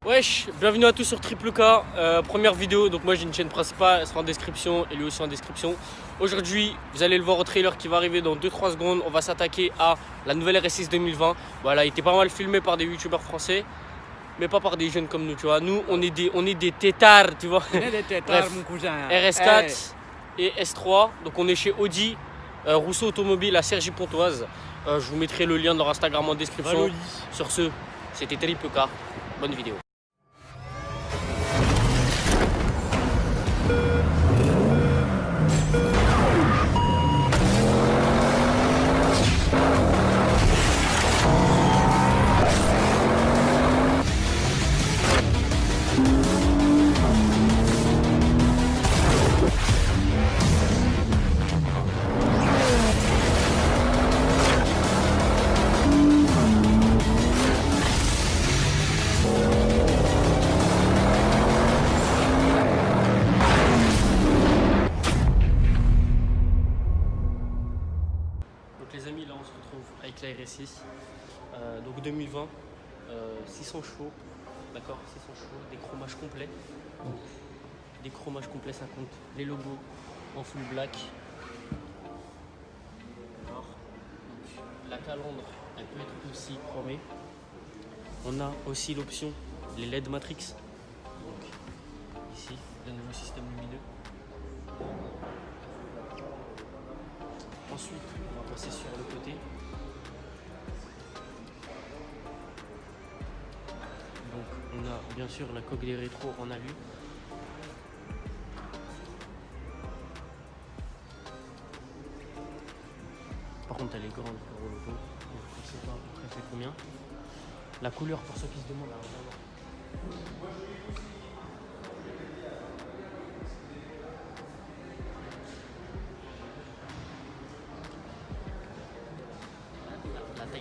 Wesh, bienvenue à tous sur Triple K, première vidéo. Donc moi j'ai une chaîne principale, elle sera en description et lui aussi en description. Aujourd'hui vous allez le voir au trailer qui va arriver dans 2-3 secondes. On va s'attaquer à la nouvelle RS6 2020. Voilà, il était pas mal filmé par des youtubeurs français, mais pas par des jeunes comme nous, tu vois. Nous on est des têtards, tu vois. On est des têtards. Bref, mon cousin. RS4 et S3. Donc on est chez Audi Rousseau Automobile à Cergy-Pontoise. Je vous mettrai le lien dans leur Instagram en description. Sur ce, c'était Triple K. Bonne vidéo. Les amis, là on se retrouve avec la RS6, donc 2020, 600 chevaux, d'accord, 600 chevaux, des chromages complets, ça compte les logos en full black, d'accord. La calandre, elle peut être aussi chromée, on a aussi l'option, les LED Matrix, donc ici, le nouveau système lumineux. Ensuite, on va passer sur le côté. Donc, on a bien sûr la coque des rétros en alu. Par contre, elle est grande pour l'auto. Donc, je ne sais pas après c'est combien. La couleur, pour ceux qui se demandent,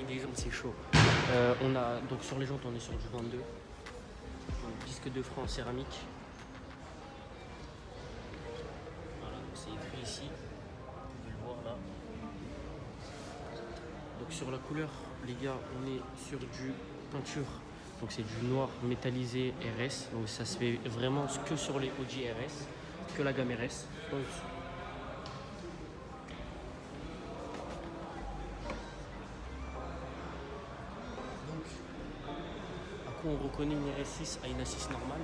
des jambes, c'est chaud. On a donc sur les jantes, on est sur du 22. Donc, disque de frein en céramique. Voilà, c'est écrit ici. Vous pouvez le voir là. Donc sur la couleur, les gars, on est sur du peinture. Donc c'est du noir métallisé RS. Donc ça se fait vraiment que sur les Audi RS, que la gamme RS. Donc, on reconnaît une RS6 à une A6 normale.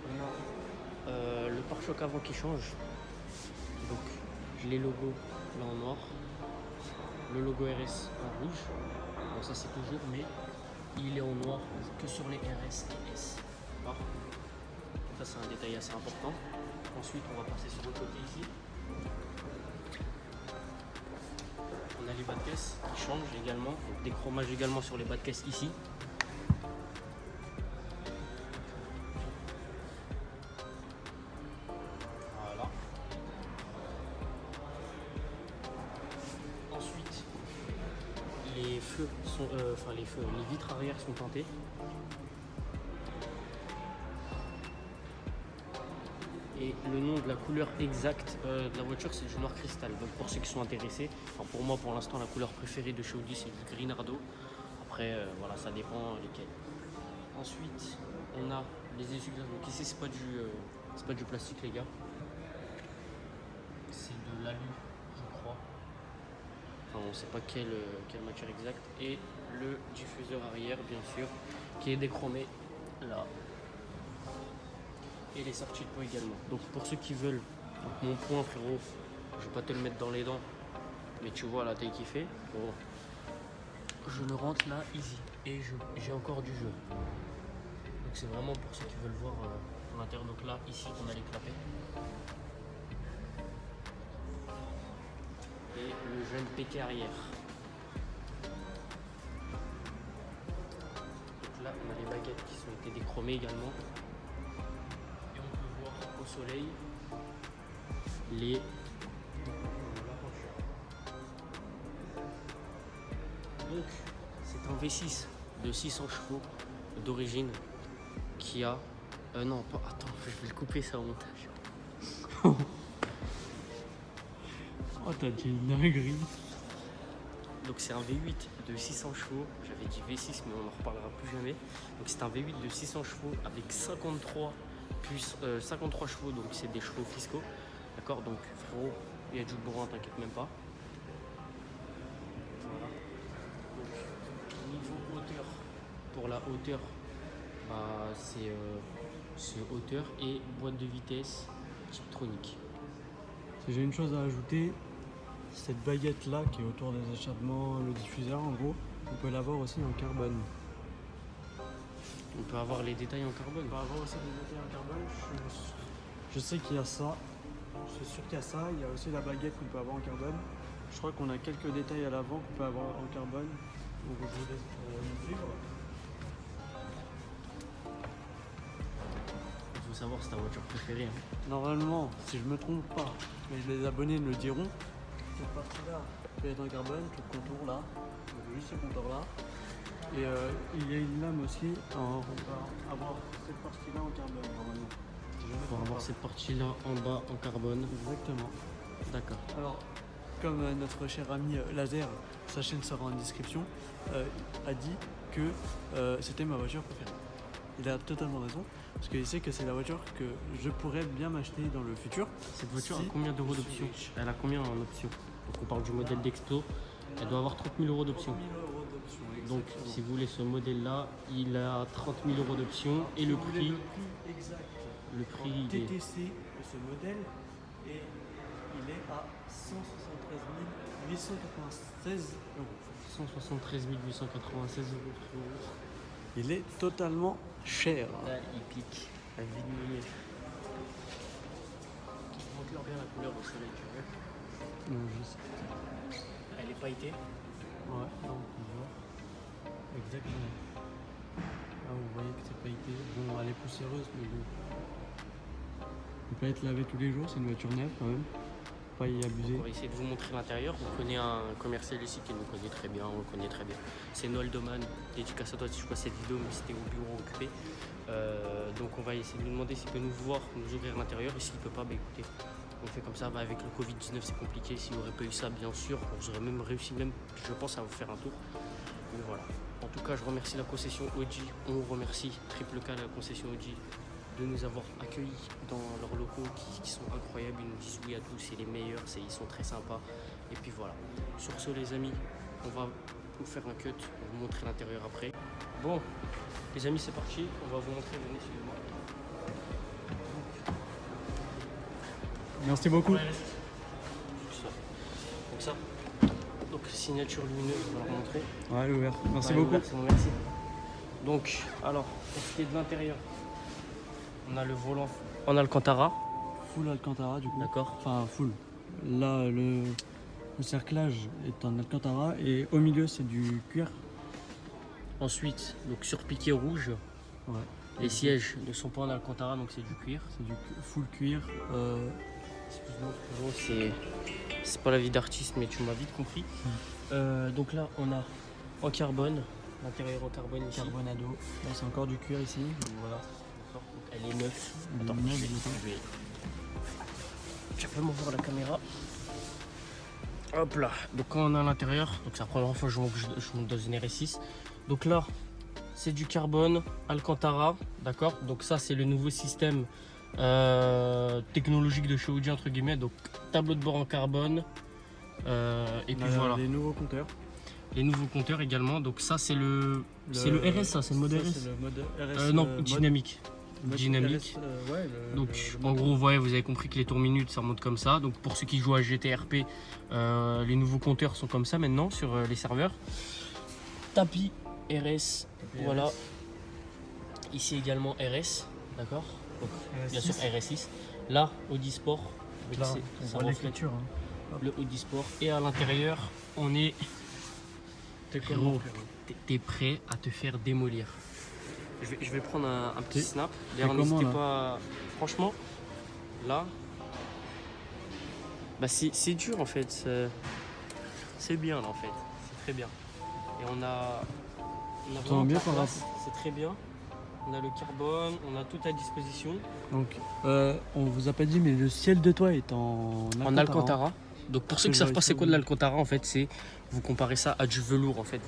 On a le pare-choc avant qui change. Donc les logos là en noir. Le logo RS en rouge. Bon, ça c'est toujours, mais il est en noir que sur les RS et S. Ça c'est un détail assez important. Ensuite on va passer sur le côté ici. On a les bas de caisse qui changent également. Donc, des chromages également sur les bas de caisse ici. Les feux sont, les vitres arrière sont teintées. Et le nom de la couleur exacte de la voiture, c'est du noir cristal. Donc pour ceux qui sont intéressés, enfin pour moi pour l'instant la couleur préférée de chez Audi c'est du Grinardo. Après voilà, ça dépend lesquels. Ensuite on a les essuie-glaces. Donc ici c'est pas du plastique les gars. C'est de l'alu. On ne sait pas quelle matière exacte, et le diffuseur arrière bien sûr qui est déchromé là, et les sorties de poids également. Donc pour ceux qui veulent, donc mon point frérot, je vais pas te le mettre dans les dents, mais tu vois la taille qu'il fait. Bon, je me rentre là easy et j'ai encore du jeu. Donc c'est vraiment pour ceux qui veulent voir l'intérieur. Donc là ici on a les clapets. Et le jeune pété arrière. Donc là on a les baguettes qui ont été déchromées également. Et on peut voir au soleil les donc c'est un V6 de 600 chevaux d'origine qui a non pas, attends, je vais le couper ça au montage. Oh, t'as dit une dinguerie. Donc c'est un V8 de 600 chevaux. J'avais dit V6 mais on n'en reparlera plus jamais. Donc c'est un V8 de 600 chevaux avec 53 chevaux, donc c'est des chevaux fiscaux. D'accord, donc frérot, il y a du bourrin, t'inquiète même pas. Voilà. Donc niveau hauteur, pour la hauteur, bah, c'est hauteur et boîte de vitesse Tiptronic. Si j'ai une chose à ajouter, cette baguette là qui est autour des échappements, le diffuseur en gros, on peut l'avoir aussi en carbone. On peut avoir les détails en carbone. On peut avoir aussi des détails en carbone. Je sais qu'il y a ça. Je suis sûr qu'il y a ça. Il y a aussi la baguette qu'on peut avoir en carbone. Je crois qu'on a quelques détails à l'avant qu'on peut avoir en carbone. Donc je vous laisse nous suivre. Il faut savoir c'est ta voiture préférée. Hein. Normalement, si je me trompe pas, mais les abonnés me le diront, cette partie-là peut être en carbone, tout le contour là, juste ce contour là. Et il y a une lame aussi, on va avoir cette partie-là en carbone normalement. Pour avoir cette partie-là en bas en carbone. Exactement. D'accord. Alors, comme notre cher ami Laser, sa chaîne sera en description, a dit que c'était ma voiture préférée. Il a totalement raison, parce qu'il sait que c'est la voiture que je pourrais bien m'acheter dans le futur. Cette voiture a combien d'euros d'options? Elle a combien en option? Donc on parle du modèle d'Expo, elle doit avoir 30 000 euros d'options. Donc si vous voulez ce modèle-là, il a 30 000 euros d'options et le prix exact. Le prix il est... TTC de ce modèle et il est à 173 896 euros. 173 896 euros. Il est totalement cher. Là, il pique. La vie de monnaie. Montre-leur bien la couleur au soleil, tu veux. Non, je sais. Elle est pailletée. Ouais, là on peut voir. Exactement. Là vous voyez que c'est pailleté. Bon, elle est poussiéreuse, mais bon. Elle peut être lavée tous les jours, c'est une voiture neuve quand même. Pas y abuser. On va essayer de vous montrer l'intérieur. On connaît un commercial ici qui nous connaît très bien, on le connaît très bien. C'est Noël Doman. Dédicace à toi si tu vois cette vidéo, mais c'était au bureau occupé. Donc on va essayer de lui demander s'il peut nous voir, nous ouvrir l'intérieur. Et s'il peut pas, bah écoutez, on fait comme ça. Bah, avec le Covid-19 c'est compliqué. S'il n'y aurait pas eu ça, bien sûr, on aurait même réussi, même je pense, à vous faire un tour. Mais voilà. En tout cas, je remercie la concession OG. On remercie Triple K, la concession OG, de nous avoir accueillis dans leurs locaux qui sont incroyables. Ils nous disent oui à tous, c'est les meilleurs, ils sont très sympas. Et puis voilà. Sur ce les amis, on va vous faire un cut, on va vous montrer l'intérieur après. Bon, les amis c'est parti, on va vous montrer, venez suivez-moi. Merci beaucoup. Donc ça. Donc signature lumineuse, je vais leur montrer. Ouais, ouvert. Merci Ouais, beaucoup. ouvert, c'est bon, merci. Donc, alors, pour ce qui est de l'intérieur, on a le volant en Alcantara. Full Alcantara du coup. D'accord. Enfin, full. Là, le cerclage est en Alcantara et au milieu c'est du cuir. Ensuite, donc sur piqué rouge, Ouais. les sièges ne sont pas en Alcantara, donc c'est du cuir. C'est du full cuir. Excuse-moi, frérot, c'est pas la vie d'artiste, mais tu m'as vite compris. Donc là, on a en carbone, l'intérieur en carbone ici. Carbonado. Là c'est encore du cuir ici. Donc, voilà. D'accord. Donc elle est neuve. Elle est Attends, neuve, je vais- du coup. je vais- Tu peux m'ouvrir la caméra. Hop là. Donc quand on est à l'intérieur, donc c'est la première fois que je monte dans une RS6. Donc là, c'est du carbone, Alcantara, d'accord. Donc ça, c'est le nouveau système technologique de chez Audi entre guillemets. Donc tableau de bord en carbone. Et puis voilà. Les nouveaux compteurs. Les nouveaux compteurs également. Donc ça, c'est le RS, ça, c'est le mode RS. C'est le mode RS. Non, mode- dynamique. mode Dynamique. RS, ouais, Donc le en mode- gros, ouais, vous avez compris que les tours minutes ça remonte comme ça. Donc pour ceux qui jouent à GTRP, les nouveaux compteurs sont comme ça maintenant sur les serveurs. Tapis RS, voilà. Ici également RS, d'accord. Donc bien sûr RS6. Là, Audi Sport. avec Là, ses- on sa voit reflète, l'écriture. Hein. le Audi Sport. Et à l'intérieur, on est. T'es Frérot, comment, frérot t'es prêt à te faire démolir. Je vais prendre un petit T'es- snap. t'es D'ailleurs, comment, n'hésitez là pas. Franchement, là, bah c'est dur en fait. C'est bien là en fait. C'est très bien. Et on a T'entends vraiment bien de la par place, c'est très bien. on a le carbone, on a tout à disposition. Donc, on vous a pas dit, mais le ciel de toit est en En Alcantara. Donc pour ceux qui ne savent pas c'est quoi de l'Alcantara, en fait, c'est vous comparez ça à du velours en fait.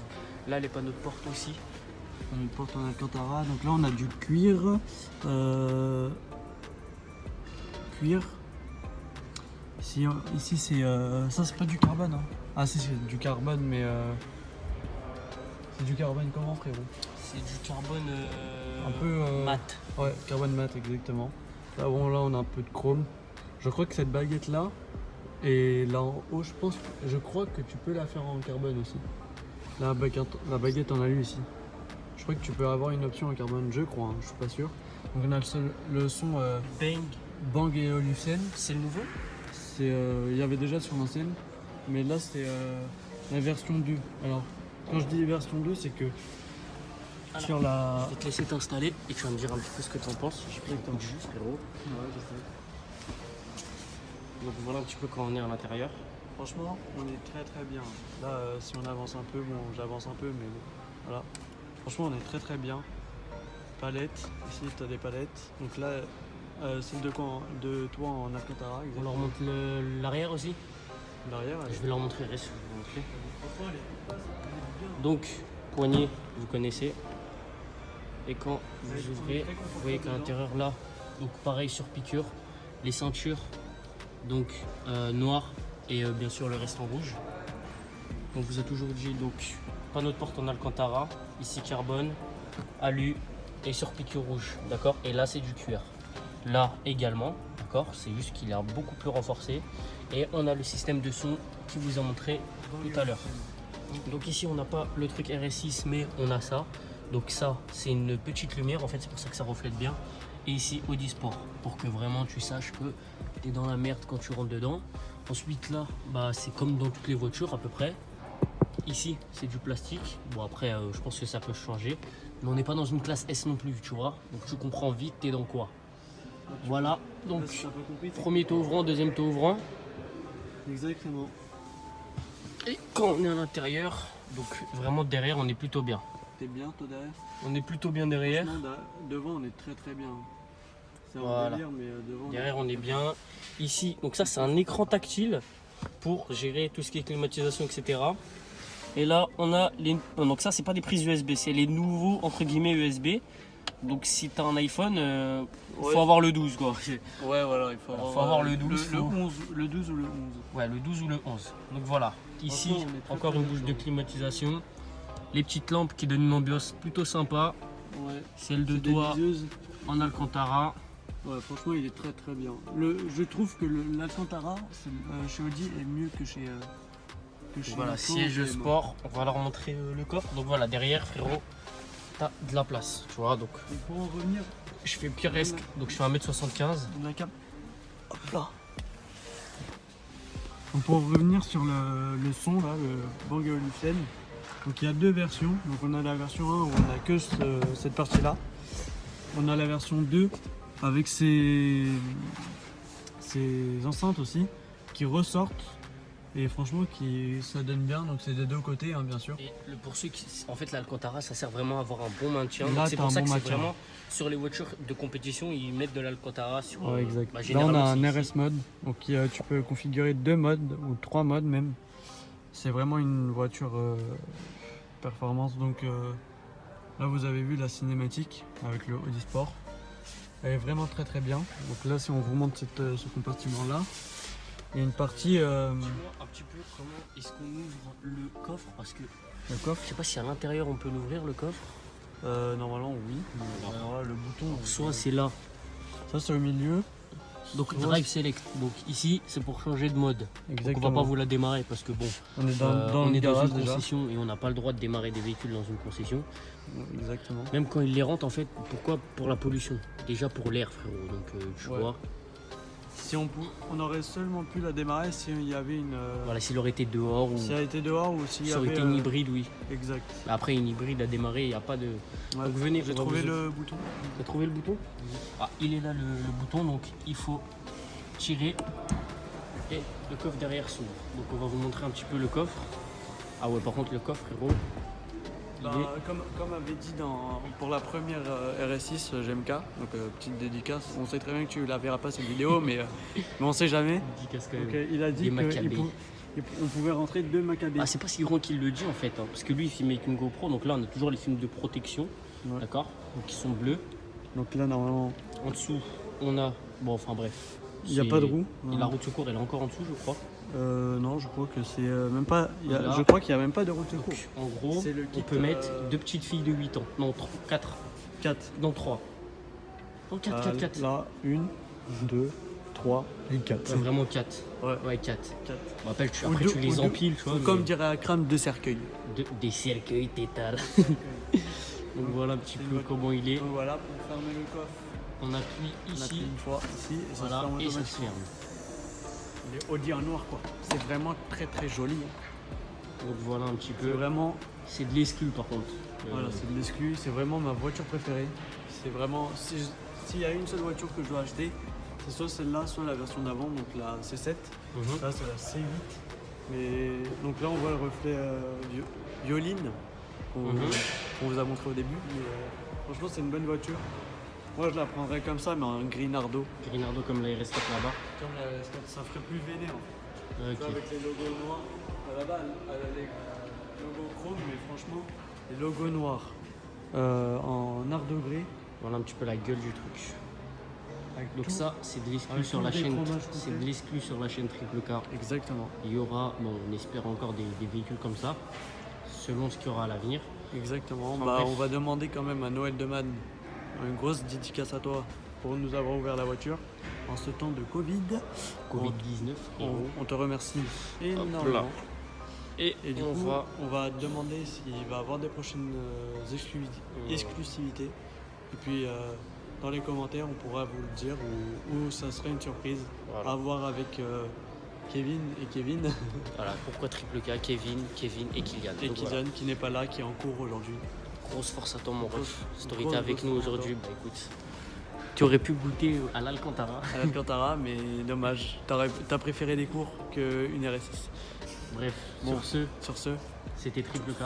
Là les panneaux de porte aussi. On a une porte en Alcantara. Donc là on a du cuir. Cuir. Ici c'est ça c'est pas du carbone. Hein. Ah si c'est du carbone mais c'est du carbone comment frérot? C'est du carbone un peu mat. Ouais, carbone mat exactement. Là bon là on a un peu de chrome. Je crois que cette baguette là et là en haut je crois que tu peux la faire en carbone aussi. La baguette en alu ici. Je crois que tu peux avoir une option en carbone, je crois, hein, je suis pas sûr. Donc on a le son Bang & Olufsen. C'est le nouveau? Il y avait déjà sur l'ancienne, mais là c'est la version 2. Alors quand je dis version 2, c'est que sur la... Je vais te laisser t'installer et tu vas me dire un petit peu ce que tu en penses. J'ai pris le jus, frérot. Ouais, je sais. Donc voilà un petit peu quand on est à l'intérieur. Franchement, on est très bien. Là, si on avance un peu, bon, j'avance un peu, mais bon, voilà. Franchement, on est très bien. Palette, ici tu as des palettes. Donc là, celle de toi en Alcantara. On leur montre l'arrière aussi. L'arrière, je vais leur montrer, reste, je vais vous montrer. Donc, poignée, vous connaissez. Et quand vous ouvrez, vous voyez qu'à l'intérieur là, donc pareil sur piqûre, les ceintures, donc noir et bien sûr le reste en rouge. On vous a toujours dit donc panneau de porte en Alcantara, ici carbone, alu et sur piqûre rouge, d'accord. Et là c'est du cuir. Là également, d'accord. C'est juste qu'il est beaucoup plus renforcé. Et on a le système de son qui vous a montré tout à l'heure. Donc ici on n'a pas le truc RS6 mais on a ça. Donc ça c'est une petite lumière en fait, c'est pour ça que ça reflète bien. Et ici Audi Sport pour que vraiment tu saches que tu es dans la merde quand tu rentres dedans. Ensuite là bah, c'est comme dans toutes les voitures à peu près. Ici c'est du plastique. Bon après je pense que ça peut changer. Mais on n'est pas dans une classe S non plus tu vois. Donc tu comprends vite t'es dans quoi. Voilà donc premier taux ouvrant, deuxième taux ouvrant. Exactement. Et quand on est à l'intérieur, donc vraiment derrière on est plutôt bien. T'es bien toi derrière? On est plutôt bien derrière. Devant on est très bien. C'est voilà. un délire mais devant derrière on est bien. Ici, donc ça c'est un écran tactile pour gérer tout ce qui est climatisation, etc. Et là on a les... Donc ça c'est pas des prises USB, c'est les nouveaux entre guillemets USB. Donc si tu as un iPhone, faut avoir le 12 quoi. Ouais voilà, il faut avoir le 12. Le 11, le 12 ou le 11. Ouais, le 12 ou le 11. Donc voilà. Ici, encore une bouche de climatisation. Les petites lampes qui donnent une ambiance plutôt sympa. Ouais. Celle de toit en Alcantara. Ouais, franchement, il est très bien. Je trouve que l'Alcantara chez Audi est mieux que chez. Voilà, siège sport. On va leur montrer le coffre. Donc voilà, derrière, frérot, t'as de la place. Tu vois, donc. Et pour en revenir. Je fais piresque, donc je fais 1m75. On a cap. Hop là. Donc pour revenir sur le son, là, le Bang & Olufsen. Donc il y a deux versions. Donc on a la version 1 où on a que cette partie-là. On a la version 2 avec ces enceintes aussi qui ressortent. Et franchement, ça donne bien, donc c'est des deux côtés, hein, bien sûr. Et pour ceux qui, en fait, l'Alcantara, ça sert vraiment à avoir un bon maintien. C'est pour ça que c'est vraiment sur les voitures de compétition, ils mettent de l'Alcantara sur. Ouais, exact. Là, on a un RS mode, donc tu peux configurer 2 modes ou 3 modes même. C'est vraiment une voiture performance. Donc là, vous avez vu la cinématique avec le Audi Sport. Elle est vraiment très bien. Donc là, si on vous montre ce compartiment-là. Il y a une partie. Dis-moi un petit peu comment est-ce qu'on ouvre le coffre parce que le coffre. Je sais pas si à l'intérieur on peut l'ouvrir le coffre. Normalement oui. Alors, le bouton. Soit c'est là. Ça c'est au milieu. Donc Drive Select. Donc ici c'est pour changer de mode. Donc, on va pas vous la démarrer parce que bon. On est dans une concession et on n'a pas le droit de démarrer des véhicules dans une concession. Exactement. Même quand ils les rentrent en fait. Pourquoi? Pour la pollution. Déjà pour l'air frérot. Donc tu vois. Si on aurait seulement pu la démarrer s'il y avait une. Voilà, s'il aurait été dehors ou. S'il a été dehors ou s'il y avait. Ça aurait été une hybride, oui. Exact. Mais après, une hybride à démarrer, il n'y a pas de. Ouais. Donc venez. J'ai trouvé le bouton. Tu as trouvé le bouton? Ah, il est là le bouton, donc il faut tirer et le coffre derrière s'ouvre. Donc on va vous montrer un petit peu le coffre. Ah ouais, par contre, le coffre, frérot. Comme avait dit pour la première RS6 GMK, donc petite dédicace, on sait très bien que tu la verras pas cette vidéo, mais on sait jamais. Dédicace quand même. Donc, il a dit qu'on pouvait rentrer 2 Maccabées. Ah, c'est pas si grand qu'il le dit en fait, hein, parce que lui il filme avec une GoPro, donc là on a toujours les films de protection, Ouais. d'accord, donc ils sont bleus. Donc là normalement, En dessous on a, bon enfin bref. il n'y a pas de roue. Et la roue de secours elle est encore en dessous je crois. Non, je crois que c'est même pas. Là. Je crois qu'il n'y a même pas de roue de secours. En gros, C'est le on kit, peut mettre 2 petites filles de 8 ans, non 4, 4. non 3. Non 4. Là, 1, 2, 3 et 4. C'est vraiment 4. Ouais. Ouais 4. 4. Bon, après Ou après deux- tu les ou deux- empiles, tu vois. ou comme mais dirait Akram, 2 cercueils. des cercueils tétales. Donc voilà un petit peu comment il est. Donc voilà, pour fermer le coffre, On appuie on appuie ici, une fois ici et ça voilà, se ferme et ça se automatiquement. ferme. Il est Audi en noir quoi. C'est vraiment très très joli. Donc voilà un petit C'est peu. vraiment, C'est de l'exclu par contre. voilà, c'est de l'exclu. C'est vraiment ma voiture préférée. C'est vraiment, s'il y a une seule voiture que je dois acheter, c'est soit celle-là, soit la version d'avant, donc la C7. Mhm. Là c'est la C8. Mais donc là on voit le reflet violine qu'on vous a montré au début. Mais, franchement c'est une bonne voiture. Moi je la prendrais comme ça mais en gris nardo. Grinardo comme la RS4 là-bas. Comme la S4, ça ferait plus vénère en fait. Ok. Avec les logos noirs. Là-bas elle a les logos chrome mais franchement les logos noirs en nardo gris. Voilà un petit peu la gueule du truc. Avec Donc tout. ça c'est de l'exclu Avec sur tout la le chaîne. déchromage C'est complet. de l'exclu sur la chaîne Triple K. Exactement. Il y aura, bon, on espère encore des véhicules comme ça, selon ce qu'il y aura à l'avenir. Exactement. Enfin, Bah, bref. on va demander quand même à Noël Deman une grosse dédicace à toi pour nous avoir ouvert la voiture en ce temps de Covid. Covid-19. On te remercie là. énormément. Et Et du on coup, va. on va demander s'il va avoir des prochaines exclusivités. Et puis, dans les commentaires, on pourra vous le dire ou ça serait une surprise Voilà. à voir avec Kevin et Kevin Voilà, pourquoi Triple K, Kevin et Kylian. et Donc, Kylian voilà. qui n'est pas là, qui est en cours aujourd'hui. Grosse force à toi, mon ref. Story grosse, t'es avec grosse nous force à aujourd'hui. Bah écoute, tu aurais pu goûter à l'Alcantara. À l'Alcantara, mais dommage. T'as préféré des cours qu'une RS6. Bref, Bon. sur ce, Sur ce, c'était Triple K.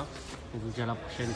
On vous dit à la prochaine.